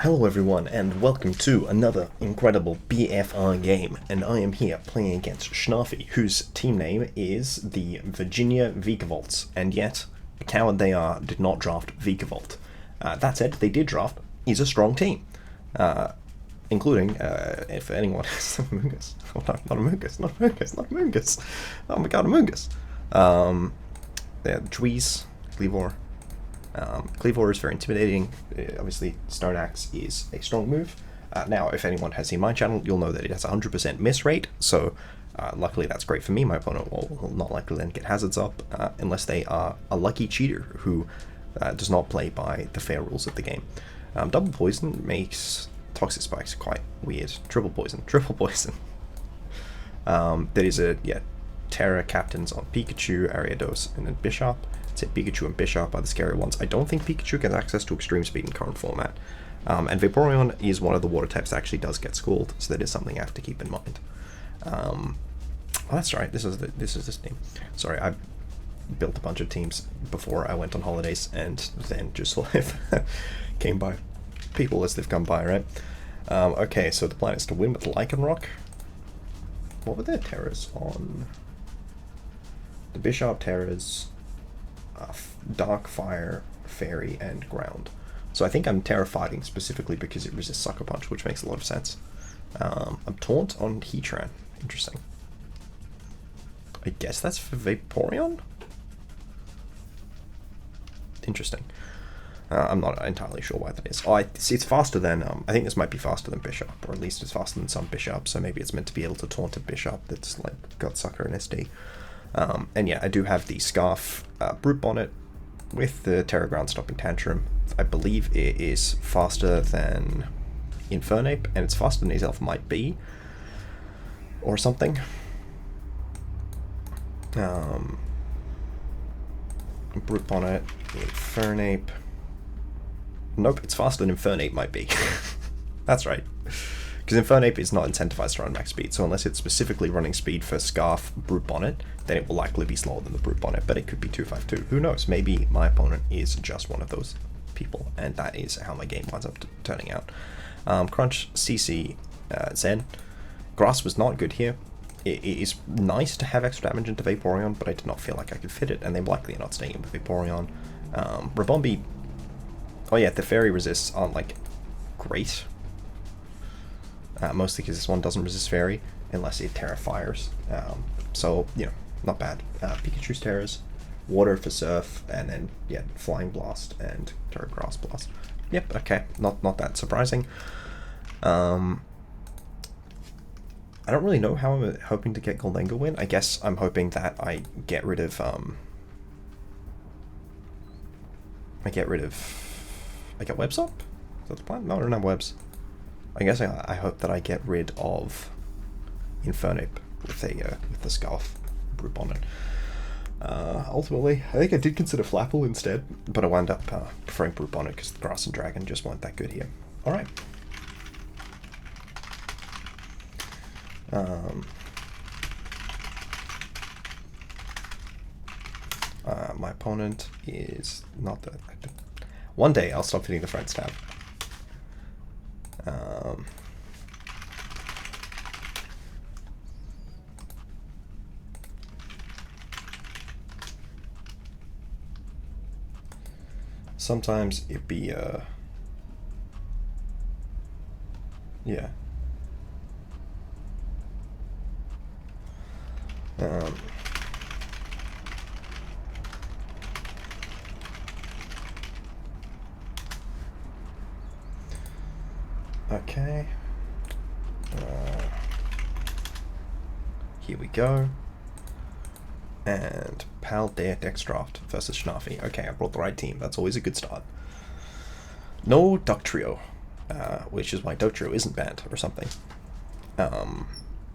Hello everyone, and welcome to another incredible BFR game, and I am here playing against Shnarfy, whose team name is the Virginia Vikavolts, and yet, the coward they are, did not draft Vikavolt. That said, they did draft, he's a strong team, including, if anyone has a Mungus. Oh no, not a Mungus, not a Mungus, not a Mungus. Oh my god, a Mungus. Dweez, Cleavor. Cleavor is very intimidating. Obviously, Stone Axe is a strong move. Now, if anyone has seen my channel, you'll know that it has a 100% miss rate, so luckily that's great for me. My opponent will not likely then get hazards up, unless they are a lucky cheater who does not play by the fair rules of the game. Double Poison makes Toxic Spikes quite weird. Triple Poison. There is Terra Captains on Pikachu, Ariados, and then Bishop. Pikachu and Bishop are the scary ones. I don't think Pikachu gets access to Extreme Speed in current format. And Vaporeon is one of the water types that actually does get schooled, so that is something I have to keep in mind. Oh, that's right, this is this team. Sorry, I built a bunch of teams before I went on holidays, and then just sort of came by people as they've come by, right? Okay, so the plan is to win with Lycanroc. What were their terrors on? The Bishop terrors... Dark, Fire, Fairy, and Ground. So I think I'm Terra fighting specifically because it resists Sucker Punch, which makes a lot of sense. I'm Taunt on Heatran. Interesting. I guess that's for Vaporeon? Interesting. I'm not entirely sure why that is. Oh, it's faster than... I think this might be faster than Bishop, or at least it's faster than some Bishop, so maybe it's meant to be able to taunt a Bishop that's like got Sucker and SD. And yeah, I do have the Scarf Brute Bonnet with the Terra Ground Stopping Tantrum. I believe it is faster than Infernape, and it's faster than Azelf might be, or something. Brute Bonnet, Infernape. Nope, it's faster than Infernape might be. That's right. Because Infernape is not incentivized to run max speed, so unless it's specifically running speed for Scarf Brute Bonnet, then it will likely be slower than the Brute Bonnet, but it could be 252. Who knows? Maybe my opponent is just one of those people, and that is how my game winds up turning out. Crunch, CC, Zen. Grass was not good here. It is nice to have extra damage into Vaporeon, but I did not feel like I could fit it, and they likely are not staying in with Vaporeon. Ribombee... Oh yeah, the Fairy resists aren't, like, great. Mostly because this one doesn't resist Fairy, unless it Terra Fires. So, you know, not bad. Pikachu's Terras, Water for Surf, and then, yeah, Flying Blast and Terra Grass Blast. Yep, okay, not that surprising. I don't really know how I'm hoping to get Goldengo win. I guess I'm hoping that I get rid of, I get Webs up? Is that the plan? No, I don't have Webs. I guess I hope that I get rid of Infernape with the Scarf Brute Bonnet. Ultimately, I think I did consider Flapple instead, but I wound up preferring Brute Bonnet because the Grass and Dragon just weren't that good here. Alright. My opponent is not the... One day I'll stop hitting the Friends tab. Sometimes it'd be, yeah. Okay. Here we go. And Paldea Dex Draft versus Shnarfy. Okay, I brought the right team. That's always a good start. No Duck Trio, which is why Duck Trio isn't banned or something.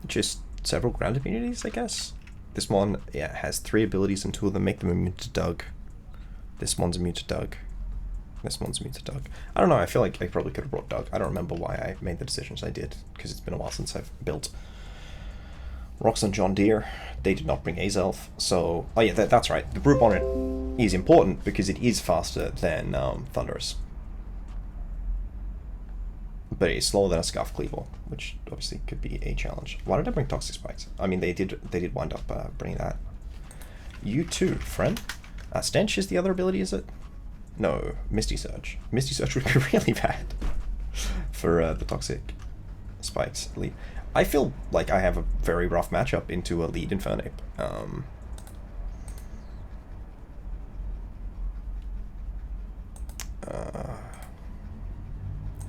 Just several ground immunities, I guess. This one, yeah, has 3 abilities and 2 of them make them immune to Doug. This one's immune to Doug. This one's immune to Doug. I don't know, I feel like I probably could have brought Doug. I don't remember why I made the decisions I did, because it's been a while since I've built Rocks on John Deere. They did not bring Azelf, so... Oh yeah, that's right. The Brute Bonnet is important because it is faster than Thundurus. but it's slower than a Scarf Cleavor, which obviously could be a challenge. Why did I bring Toxic Spikes? I mean, they did wind up bringing that. You too, friend. Stench is the other ability, is it? No, Misty Surge. Misty Surge would be really bad for the Toxic Spikes lead. I feel like I have a very rough matchup into a lead Infernape.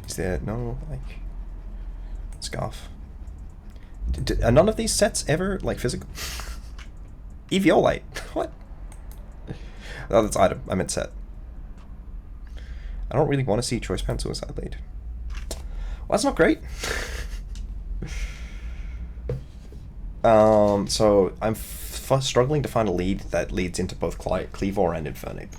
Is there no, like, Scarf? Are none of these sets ever, like, physical? Eviolite? What? Oh, that's item. I meant set. I don't really want to see Choice Band Suicide lead. Well, that's not great. So I'm struggling to find a lead that leads into both Cleavor and Infernape.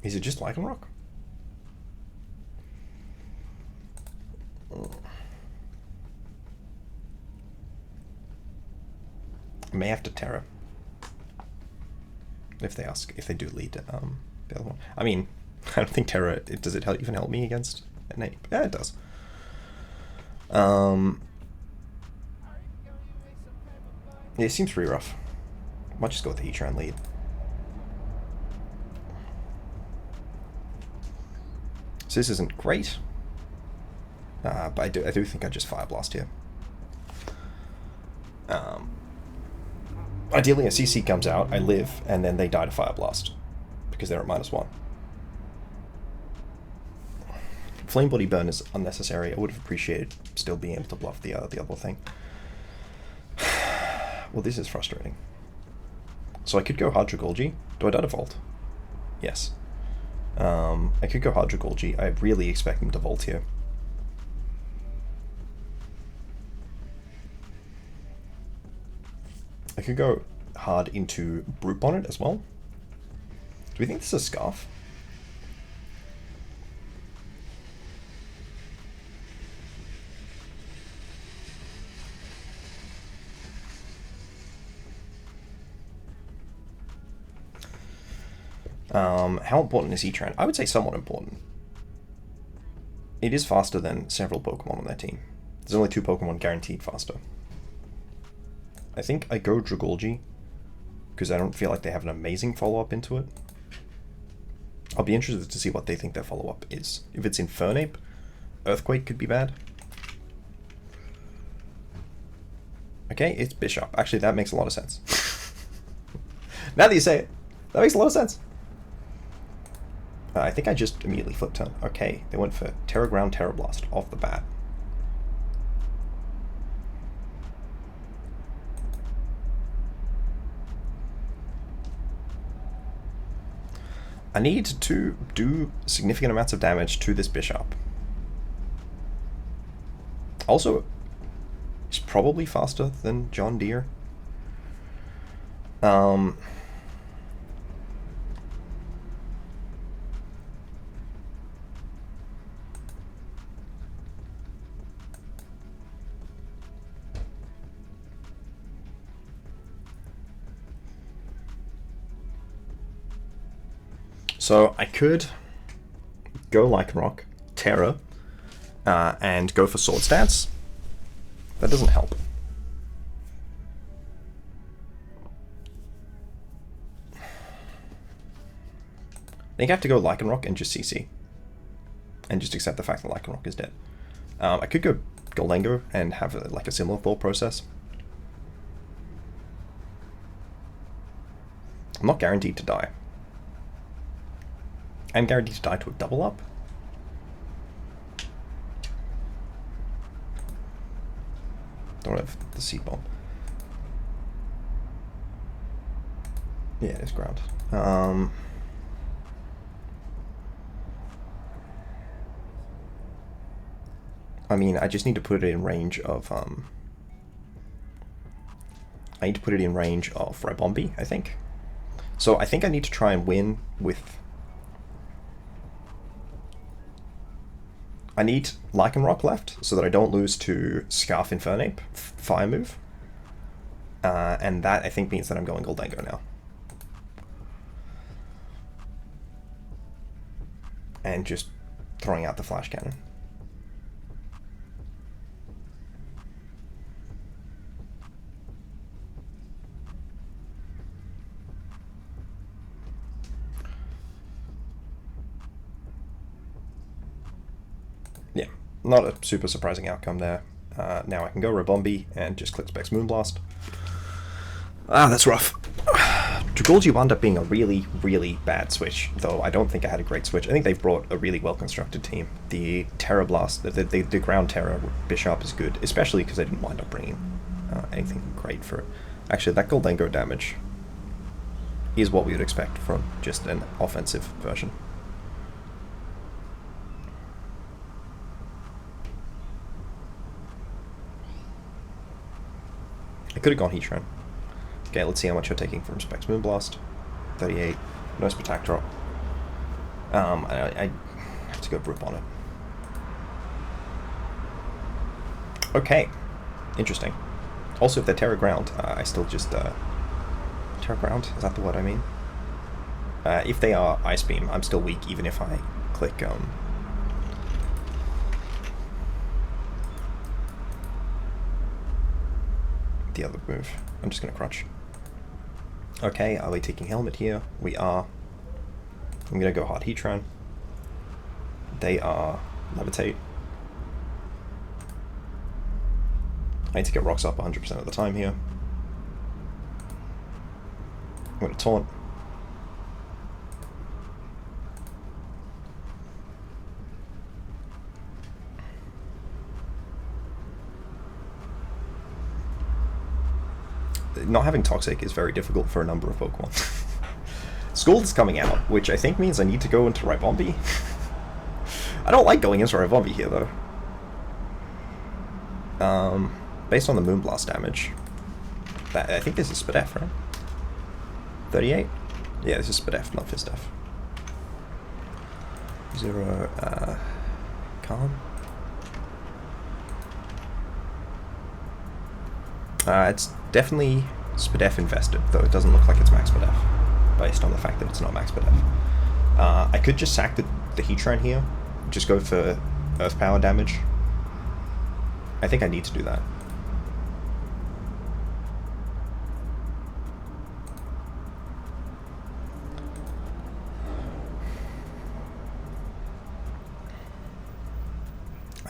Is it just Lycanroc? I may have to Terra if they do lead the other one. I mean, I don't think Terra. Does it even help me against an ape? Yeah, it does. Yeah, it seems pretty rough. Might just go with the Heatran lead. So this isn't great, but I do think I just Fire Blast here. Ideally, a CC comes out, I live, and then they die to Fire Blast because they're at -1. Flame Body Burn is unnecessary. I would have appreciated still being able to bluff the other thing. Well, this is frustrating. So I could go Hard Dragalge. Do I die to Volt? Yes. I could go Hard Dragalge. I really expect them to Volt here. I could go hard into Brute Bonnet as well. Do we think this is a Scarf? How important is Heatran? I would say somewhat important. It is faster than several Pokemon on their team. There's only 2 Pokemon guaranteed faster. I think I go Dragalge, because I don't feel like they have an amazing follow-up into it. I'll be interested to see what they think their follow-up is. If it's Infernape, Earthquake could be bad. Okay, it's Bishop. Actually, that makes a lot of sense. Now that you say it, that makes a lot of sense. I think I just immediately flipped turn. Okay, they went for Terra Ground, Terra Blast off the bat. I need to do significant amounts of damage to this Bishop. Also, it's probably faster than John Deere. So I could go Lycanroc, Terra, and go for Sword Stance. That doesn't help. I think I have to go Lycanroc and just CC. And just accept the fact that Lycanroc is dead. I could go Goldengo and have like a similar thought process. I'm not guaranteed to die. I'm guaranteed to die to a double up. Don't have the Seed Bomb. Yeah, it is ground. I mean, I just need to put it in range of I need to put it in range of Ribombee, I think. So I think I need to try and win with. I need Lycanroc left so that I don't lose to Scarf Infernape, Fire move. And that, I think, means that I'm going Goldango now. And just throwing out the Flash Cannon. Yeah, not a super surprising outcome there. Now I can go Ribombee and just click Specs Moonblast. Ah, that's rough. Dragalge wound up being a really, really bad switch, though I don't think I had a great switch. I think they've brought a really well-constructed team. The Terra Blast, the ground Terra Bishop is good, especially because I didn't wind up bringing anything great for it. Actually, that Goldango damage is what we would expect from just an offensive version. I could have gone Heatran. Okay, let's see how much you're taking from Specs Moonblast. 38. No Spatak drop. I have to go Brute Bonnet. Okay. Interesting. Also, if they're Terra Ground, I still just... Terra Ground? Is that the word I mean? If they are Ice Beam, I'm still weak, even if I click... the other move. I'm just going to crunch. Okay, are we taking Helmet here? We are. I'm going to go hard Heatran. They are Levitate. I need to get rocks up 100% of the time here. I'm going to Taunt. Not having Toxic is very difficult for a number of Pokemon. Scald is coming out, which I think means I need to go into Ribombee. I don't like going into Ribombee here, though. Based on the Moonblast damage, I think this is Spadef, right? 38? Yeah, this is Spadef, not Fizdef. 0, Calm? It's definitely Spadef invested, though it doesn't look like it's Max Spadef, based on the fact that it's not Max Spadef. I could just sack the Heatran here, just go for Earth Power damage. I think I need to do that.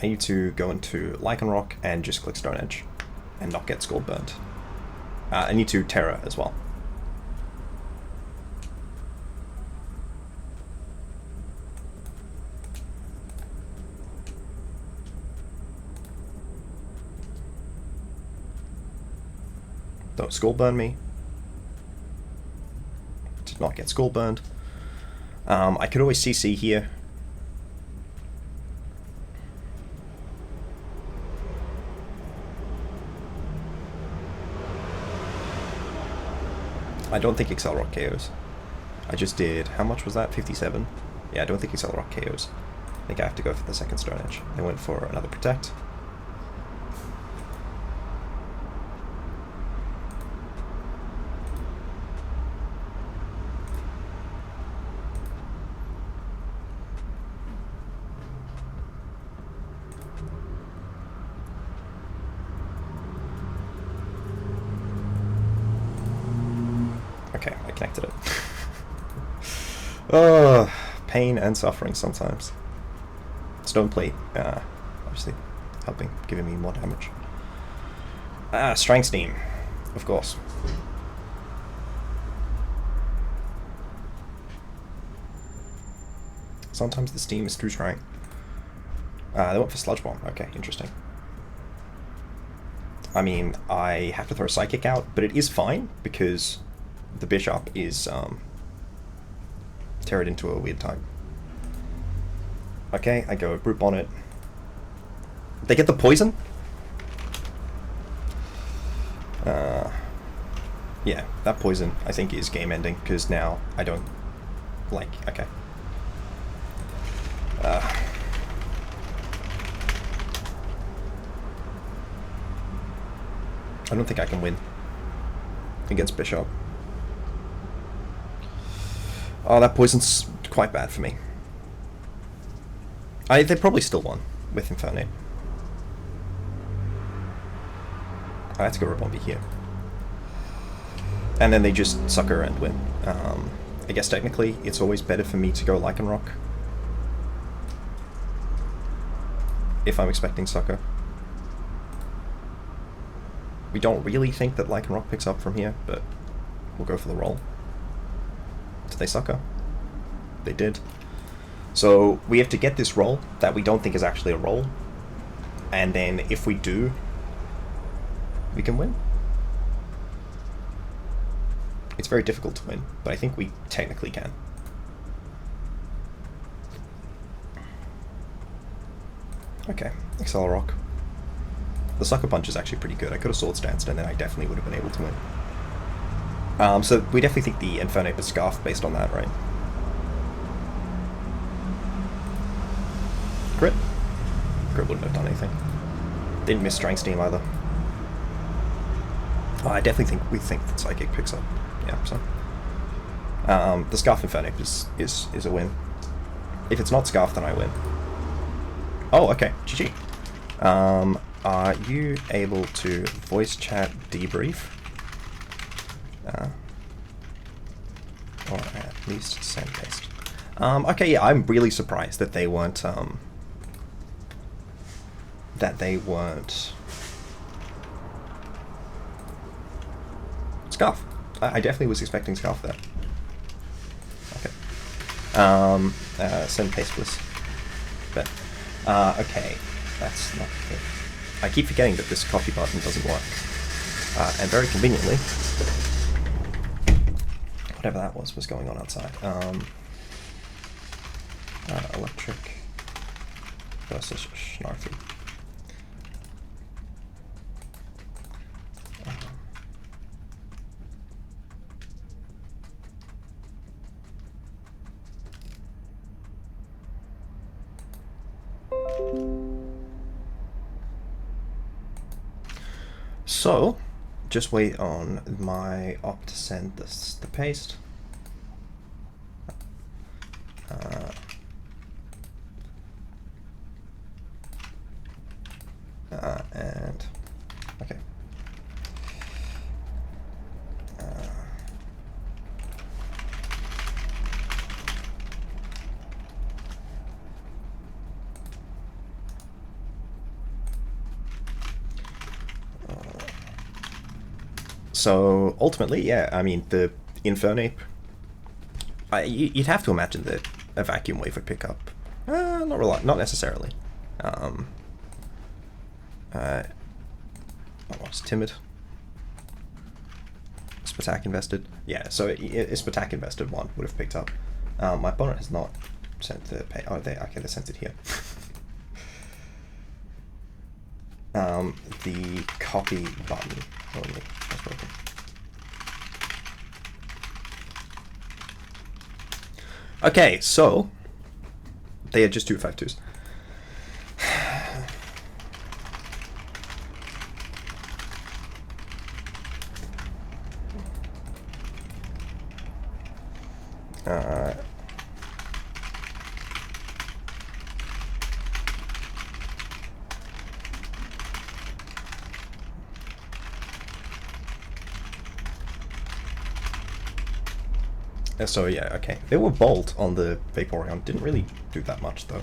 I need to go into Lycanroc and just click Stone Edge and not get Scald burned. I need to Terra as well. Don't Scald burn me. Did not get Scald burned. I could always CC here. I don't think Accelerock KOs. I just did, how much was that? 57? Yeah, I don't think Accelerock KOs. I think I have to go for the second Stone Edge. They went for another Protect. Okay, I connected it. Oh, pain and suffering sometimes. Stone Plate, obviously helping, giving me more damage. Strength Steam, of course. Sometimes the steam is too strong. They went for Sludge Bomb. Okay, interesting. I mean, I have to throw Psychic out, but it is fine because the Bishop is tear it into a weird time. Okay, I go Brute Bonnet. They get the poison? Yeah, that poison I think is game ending because now I don't like. Okay. I don't think I can win. against Bishop. Oh, that poison's quite bad for me. They probably still won with Infernape. I had to go Ribombee here. And then they just sucker and win. I guess technically it's always better for me to go Lycanroc if I'm expecting sucker. We don't really think that Lycanroc picks up from here, but we'll go for the roll. Did they sucker? They did. So we have to get this roll that we don't think is actually a roll, and then if we do, we can win. It's very difficult to win, but I think we technically can. Okay, Accelerock. The Sucker Punch is actually pretty good. I could have Swords Danced and then I definitely would have been able to win. So we definitely think the Infernape is Scarf based on that, right? Crit. Crit wouldn't have done anything. Didn't miss Strength Steam either. Oh, I definitely think we think that Psychic picks up. Yeah, so. The Scarf Infernape is a win. If it's not Scarf, then I win. Oh, okay. GG. Are you able to voice chat debrief? Or at least send paste. Okay, yeah, I'm really surprised that they weren't, Scarf. I definitely was expecting Scarf there. Okay. Send paste, please. But, okay, that's not good. I keep forgetting that this copy button doesn't work. And very conveniently, whatever that was going on outside. Electric versus Shnarfy. So, just wait on my op to send the paste. And okay. So ultimately, yeah, I mean the Infernape. You'd have to imagine that a Vacuum Wave would pick up. Not necessarily. What's Timid? Spatak invested. Yeah, so Spatak invested one would have picked up. My Bonnet has not sent the pay. Oh, they sent it here. The copy button only has broken. Okay, so they are just 252s. So yeah, okay. They were Bolt on the Vaporeon. Didn't really do that much though.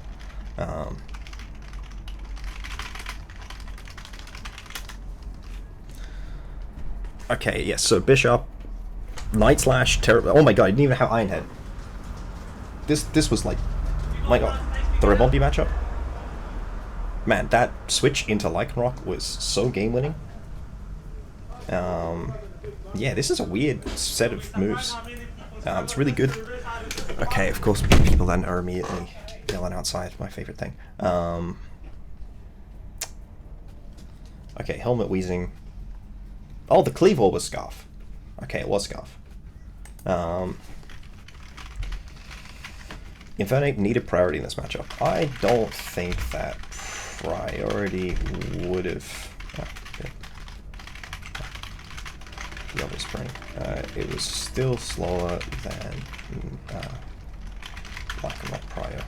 Okay, yes. So Bishop, Night Slash, oh my god! I didn't even have Iron Head. This was like, my god, the Ribombee matchup. Man, that switch into Lycanroc was so game winning. Yeah, this is a weird set of moves. It's really good. Okay, of course, people then are immediately yelling outside, my favorite thing. Okay, Helmet Wheezing. Oh, the Cleavor was Scarf. Okay, it was Scarf. Infernape needed priority in this matchup. I don't think that priority would have... the other spring. It was still slower than Lycanroc prior.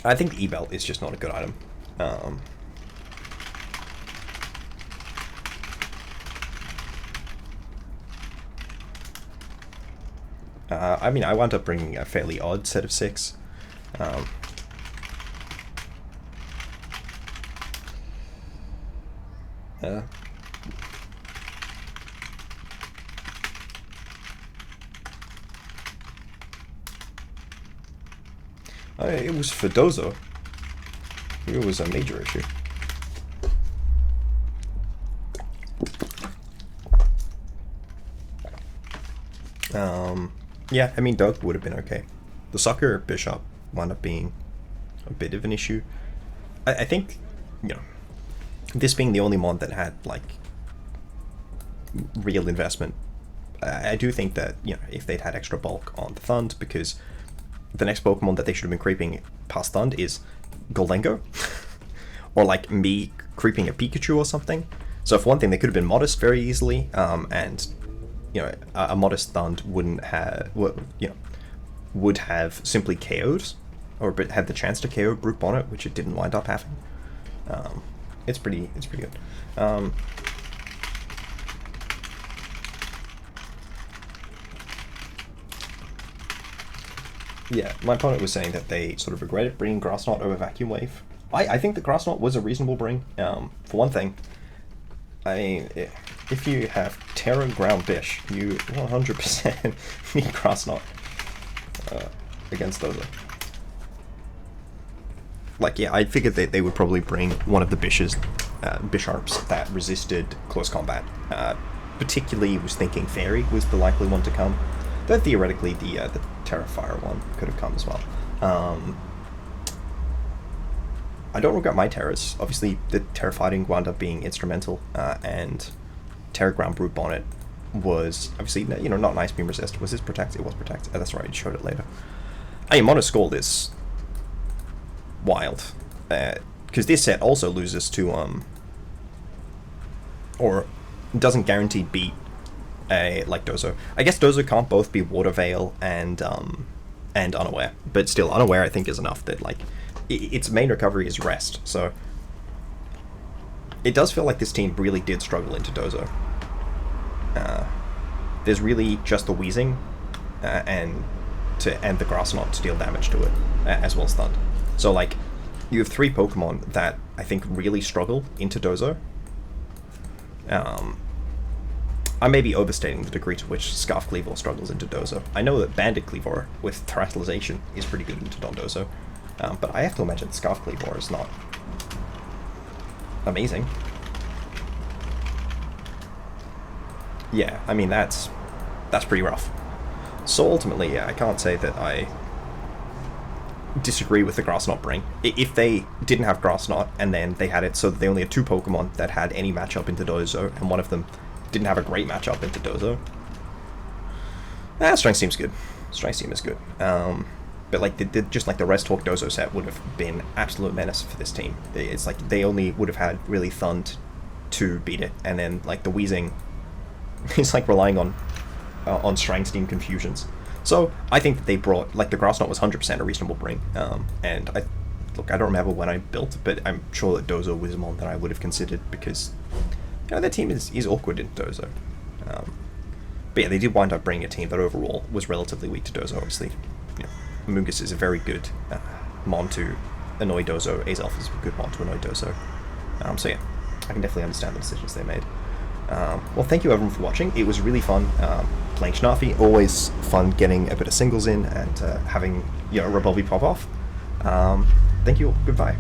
I think the E-Belt is just not a good item. I mean, I wound up bringing a fairly odd set of 6. It was for Dozo. It was a major issue. Yeah, I mean, Doug would have been okay. The Sucker Bishop wound up being a bit of an issue. I think, you know, this being the only mod that had, like, real investment, I do think that, you know, if they'd had extra bulk on the Thund, because the next Pokemon that they should have been creeping past Thund is Goldengo, or, like, me creeping a Pikachu or something. So for one thing, they could have been modest very easily, and, you know, a modest Thund wouldn't have, you know, would have simply KO'd, or had the chance to KO Brute Bonnet, which it didn't wind up having. It's pretty good. Yeah, my opponent was saying that they sort of regretted bringing Grass Knot over Vacuum Wave. I think the Grass Knot was a reasonable bring. For one thing, I mean, if you have Terra Ground Bish, you 100% need Grass Knot against those. Like, yeah, I figured that they would probably bring one of the Bisharps that resisted close combat. Particularly, was thinking Fairy was the likely one to come. Though theoretically, the Terra Fire one could have come as well. I don't regret my Terras. Obviously, the Terra Fighting wound up being instrumental, and Terra Ground Brute Bonnet was obviously, you know, not Nice Beam Resist. Was this Protect? It was Protect. That's right, I showed it later. I mean, Mono Scold is wild, because this set also loses to or doesn't guaranteed beat like Dozo. I guess Dozo can't both be Water Veil and Unaware, but still Unaware I think is enough that, like, its main recovery is Rest, so it does feel like this team really did struggle into Dozo. There's really just the Wheezing and the Grass Knot to deal damage to it, as well as Thund. So, like, you have 3 Pokemon that I think really struggle into Dozo. I may be overstating the degree to which Scarf Cleavor struggles into Dozo. I know that Bandit Cleavor with Terastallization is pretty good into Dondozo, but I have to imagine Scarf Cleavor is not amazing. Yeah, I mean, that's pretty rough. So ultimately, yeah, I can't say that I disagree with the Grass Knot bring. If they didn't have Grass Knot and then they had it so that they only had 2 Pokemon that had any matchup into Dozo, and one of them didn't have a great matchup into Dozo, Strength seems good. Strength Team is good. But like just like the Rest Talk Dozo set would have been absolute menace for this team. It's like they only would have had really Thund to beat it, and then like the Wheezing is like relying on Strength Team confusions. So I think that they brought, like, the Grass Knot was 100% a reasonable bring, and I don't remember when I built, but I'm sure that Dozo was one that I would have considered, because, you know, their team is awkward in Dozo. But yeah, they did wind up bringing a team that overall was relatively weak to Dozo, obviously. You know, Amoonguss is a very good mon to annoy Dozo, Azelf is a good mon to annoy Dozo. So yeah, I can definitely understand the decisions they made. Well, thank you everyone for watching. It was really fun playing Shnarfy. Always fun getting a bit of singles in and having, you know, Ribombee pop off. Thank you all. Goodbye.